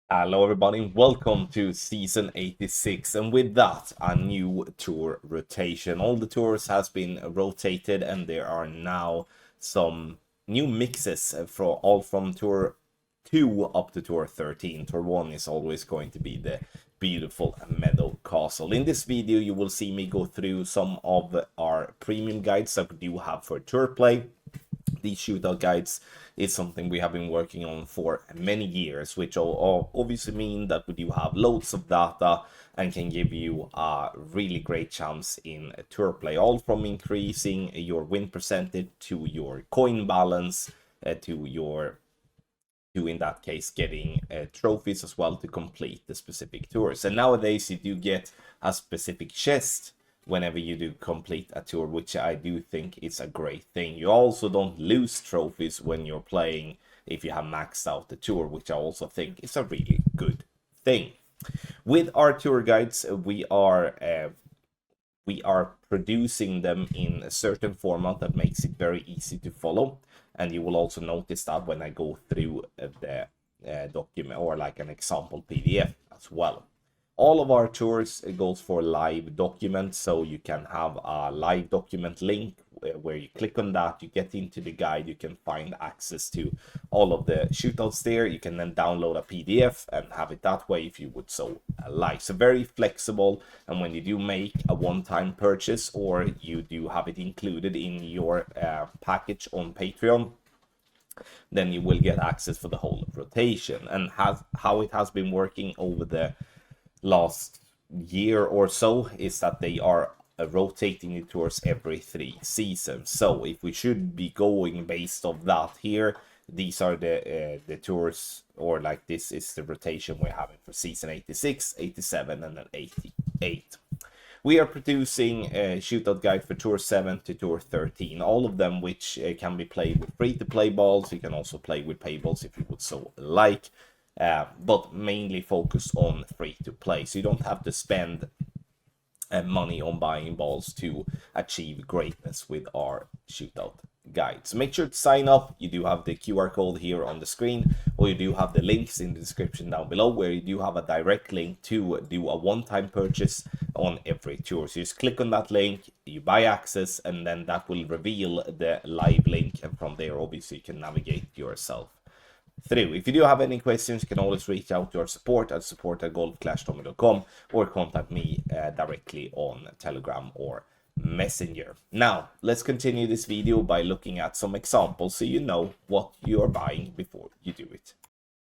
Hello everybody, welcome to season 86, and with that a new tour rotation. All the tours has been rotated and there are now some new mixes from tour 2 up to tour 13. Tour 1 is always going to be the beautiful Meadow Castle. In this video you will see me go through some of our premium guides that we do have for tour play. These shootout guides is something we have been working on for many years, which all obviously mean that we do have loads of data and can give you a really great chance in tour play, all from increasing your win percentage to your coin balance to in that case getting trophies as well to complete the specific tours. And nowadays you do get a specific chest whenever you do complete a tour, which I do think is a great thing. You also don't lose trophies when you're playing if you have maxed out the tour, which I also think is a really good thing. With our tour guides, we are producing them in a certain format that makes it very easy to follow, and you will also notice that when I go through the document or like an example PDF as well. All of our tours goes for live documents, so you can have a live document link where you click on that, you get into the guide, you can find access to all of the shootouts there. You can then download a PDF and have it that way if you would so like. So very flexible, and when you do make a one-time purchase or you do have it included in your package on Patreon, then you will get access for the whole rotation. And how it has been working over the last year or so is that they are rotating the tours every 3 seasons. So if we should be going based off that here, these are the tours, or like this is the rotation we're having for season 86, 87, and then 88. We are producing a shootout guide for tour 7 to tour 13, all of them which can be played with free-to-play balls. You can also play with pay balls if you would so like. But mainly focus on free to play, so you don't have to spend money on buying balls to achieve greatness with our shootout guides. Make sure to sign up. You do have the QR code here on the screen, or you do have the links in the description down below, where you do have a direct link to do a one-time purchase on every tour. So you just click on that link, you buy access, and then that will reveal the live link, and from there obviously you can navigate yourself through. If you do have any questions, you can always reach out to our support@golfclashtommy.com or contact me directly on Telegram or Messenger. Now, let's continue this video by looking at some examples so you know what you are buying before you do it.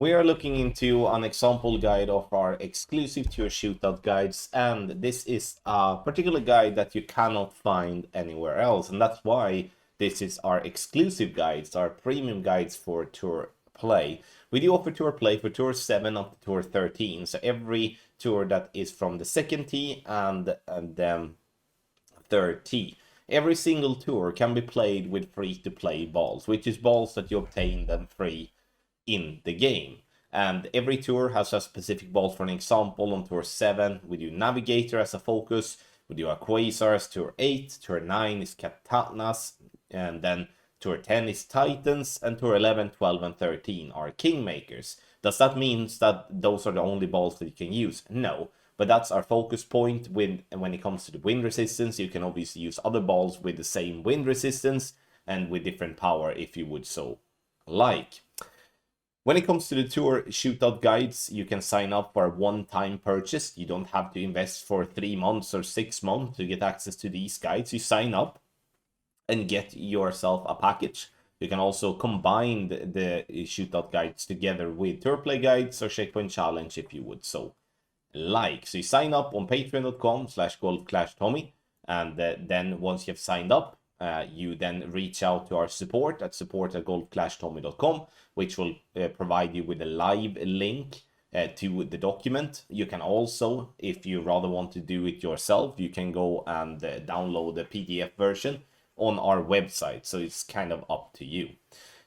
We are looking into an example guide of our exclusive tour shootout guides, and this is a particular guide that you cannot find anywhere else, and that's why this is our exclusive guides, our premium guides for tour play. We do offer tour play for tour 7 up to tour 13, so every tour that is from the second tee and then third tee. Every single tour can be played with free-to-play balls, which is balls that you obtain them free in the game. And every tour has a specific ball. For an example, on tour 7 we do Navigator as a focus, we do a Quasars. Tour 8, tour 9 is Katanas, and then tour 10 is Titans, and tour 11, 12, and 13 are Kingmakers. Does that mean that those are the only balls that you can use? No, but that's our focus point. When it comes to the wind resistance, you can obviously use other balls with the same wind resistance and with different power if you would so like. When it comes to the tour shootout guides, you can sign up for a one-time purchase. You don't have to invest for 3 months or 6 months to get access to these guides. You sign up and get yourself a package. You can also combine the shootout guides together with tour play guides or checkpoint challenge if you would so like. So you sign up on patreon.com/golfclashtommy, and then once you've signed up, you then reach out to our support@golfclashtommy.com, which will provide you with a live link to the document. You can also, if you rather want to do it yourself, you can go and download the PDF version on our website, so it's kind of up to you.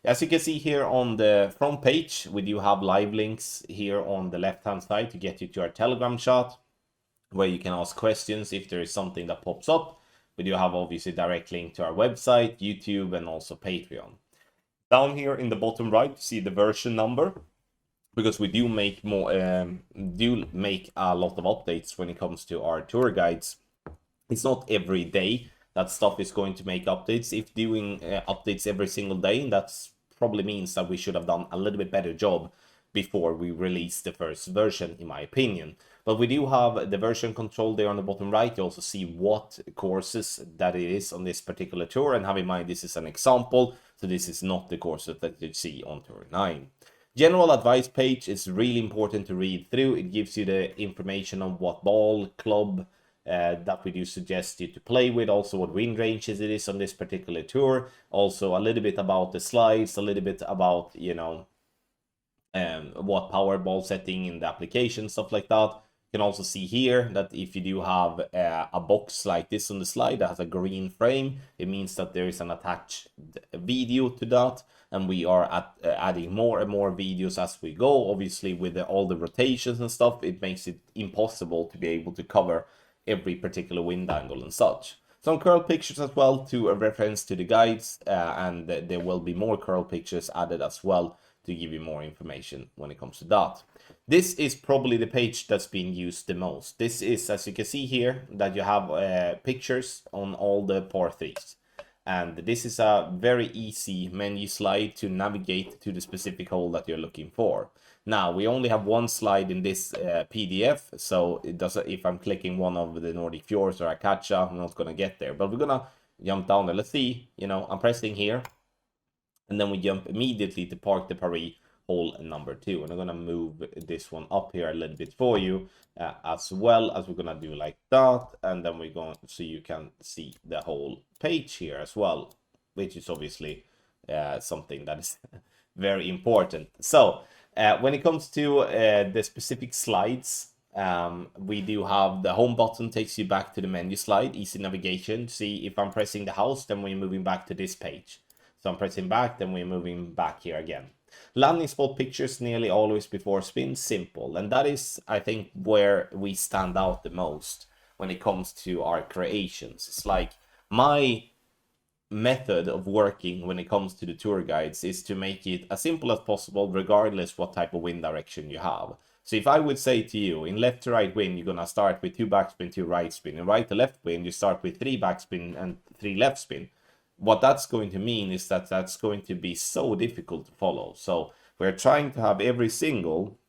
As you can see here on the front page, we do have live links here on the left hand side to get you to our Telegram chat, where you can ask questions if there is something that pops up. We do have obviously direct link to our website, YouTube, and also Patreon. Down here in the bottom right, you see the version number. because we do make a lot of updates when it comes to our tour guides. It's not every day that stuff is going to make updates. If doing updates every single day, that's probably means that we should have done a little bit better job before we release the first version, in my opinion. But we do have the version control there on the bottom right. You also see what courses that it is on this particular tour, and have in mind this is an example, so this is not the courses that you see on Tour 9. General advice page is really important to read through. It gives you the information on what ball, club, that we do suggest you to play with, also what wind ranges it is on this particular tour, also a little bit about the slides, a little bit about, you know, what power ball setting in the application, stuff like that. You can also see here that if you do have a box like this on the slide that has a green frame, it means that there is an attached video to that, and we are adding more and more videos as we go. Obviously, with all the rotations and stuff, it makes it impossible to be able to cover every particular wind angle and such. Some curl pictures as well to a reference to the guides, and there will be more curl pictures added as well to give you more information when it comes to that. This is probably the page that's being used the most. This is, as you can see here, that you have pictures on all the par 3s. And this is a very easy menu slide to navigate to the specific hole that you're looking for. Now, we only have one slide in this PDF, so it doesn't, if I'm clicking one of the Nordic Fjords or Akacha, I'm not going to get there. But we're going to jump down there. Let's see, you know, I'm pressing here, and then we jump immediately to Parc de Paris hole number 2. And I'm going to move this one up here a little bit for you, as well as we're going to do like that. And then we're going, so you can see the whole page here as well, which is obviously something that is very important. So when it comes to the specific slides, we do have the home button takes you back to the menu slide, easy navigation. See, if I'm pressing the house, then we're moving back to this page. So I'm pressing back, then we're moving back here again. Landing spot pictures nearly always before spin, simple. And that is, I think, where we stand out the most when it comes to our creations. It's like my method of working when it comes to the tour guides is to make it as simple as possible, regardless what type of wind direction you have. So if I would say to you, in left to right wind, you're going to start with 2 backspin, 2 right spin. In right to left wind, you start with 3 backspin and 3 left spin. What that's going to mean is that that's going to be so difficult to follow. So we're trying to have every single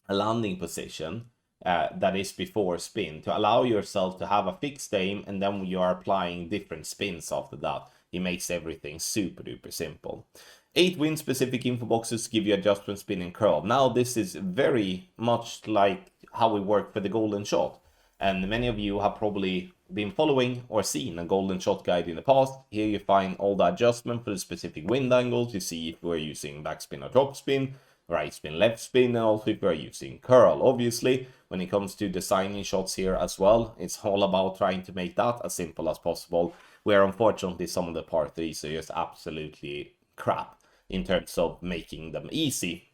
landing position that is before spin to allow yourself to have a fixed aim, and then you are applying different spins after that. It makes everything super duper simple. 8 wind specific info boxes give you adjustment, spin and curl. Now this is very much like how we work for the golden shot. And many of you have probably been following or seen a golden shot guide in the past. Here you find all the adjustment for the specific wind angles. You see if we're using backspin or topspin, right spin, left spin, and also if we're using curl. Obviously, when it comes to designing shots here as well, it's all about trying to make that as simple as possible, where unfortunately some of the par 3s are just absolutely crap in terms of making them easy.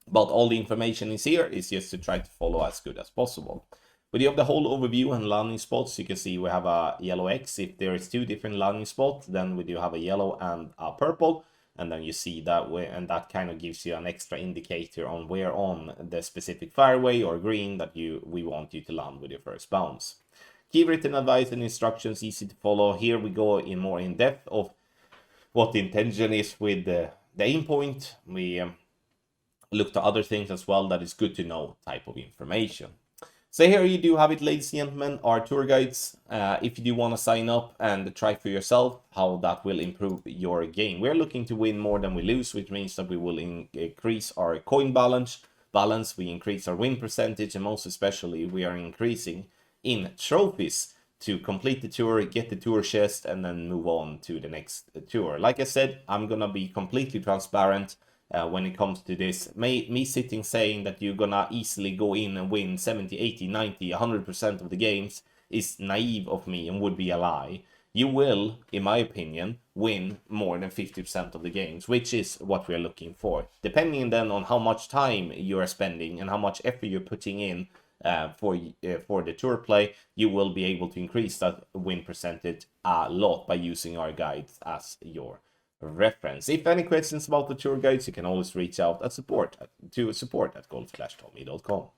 But all the information is here is just to try to follow as good as possible. But you have the whole overview and landing spots. You can see we have a yellow X. If there is 2 different landing spots, then we do have a yellow and a purple. And then you see that way, and that kind of gives you an extra indicator on where on the specific fairway or green that we want you to land with your first bounce. Key written advice and instructions, easy to follow. Here we go in more in depth of what the intention is with the aim point. We look to other things as well that is good to know type of information. So here you do have it, ladies and gentlemen, our tour guides. If you do want to sign up and try for yourself how that will improve your game. We're looking to win more than we lose, which means that we will increase our coin balance, we increase our win percentage, and most especially we are increasing in trophies to complete the tour, get the tour chest, and then move on to the next tour. Like I said, I'm gonna be completely transparent when it comes to this. Me sitting saying that you're gonna easily go in and win 70, 80, 90, 100% of the games is naive of me and would be a lie. You will, in my opinion, win more than 50% of the games, which is what we're looking for. Depending then on how much time you are spending and how much effort you're putting in for the tour play, you will be able to increase that win percentage a lot by using our guides as your reference. If any questions about the tour guides, you can always reach out at support at golf-tommy.com.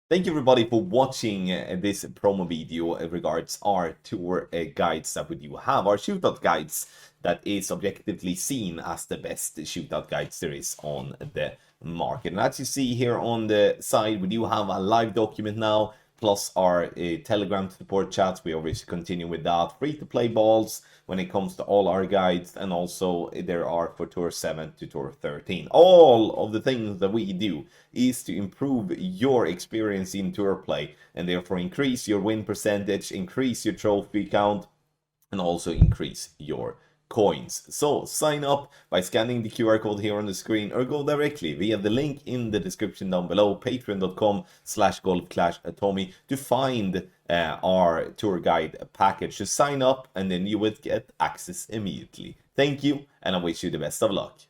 Thank you everybody for watching this promo video regards our tour guides that we do have, our shootout guides that is objectively seen as the best shootout guides there is on the market. And as you see here on the side, we do have a live document now, plus our Telegram support chats. We obviously continue with that. Free to play balls when it comes to all our guides, and also there are for Tour 7 to Tour 13. All of the things that we do is to improve your experience in tour play, and therefore increase your win percentage, increase your trophy count, and also increase your coins. So sign up by scanning the QR code here on the screen, or go directly via the link in the description down below, patreon.com/golf-tommy, to find our tour guide package to sign up, and then you would get access immediately. Thank you, and I wish you the best of luck.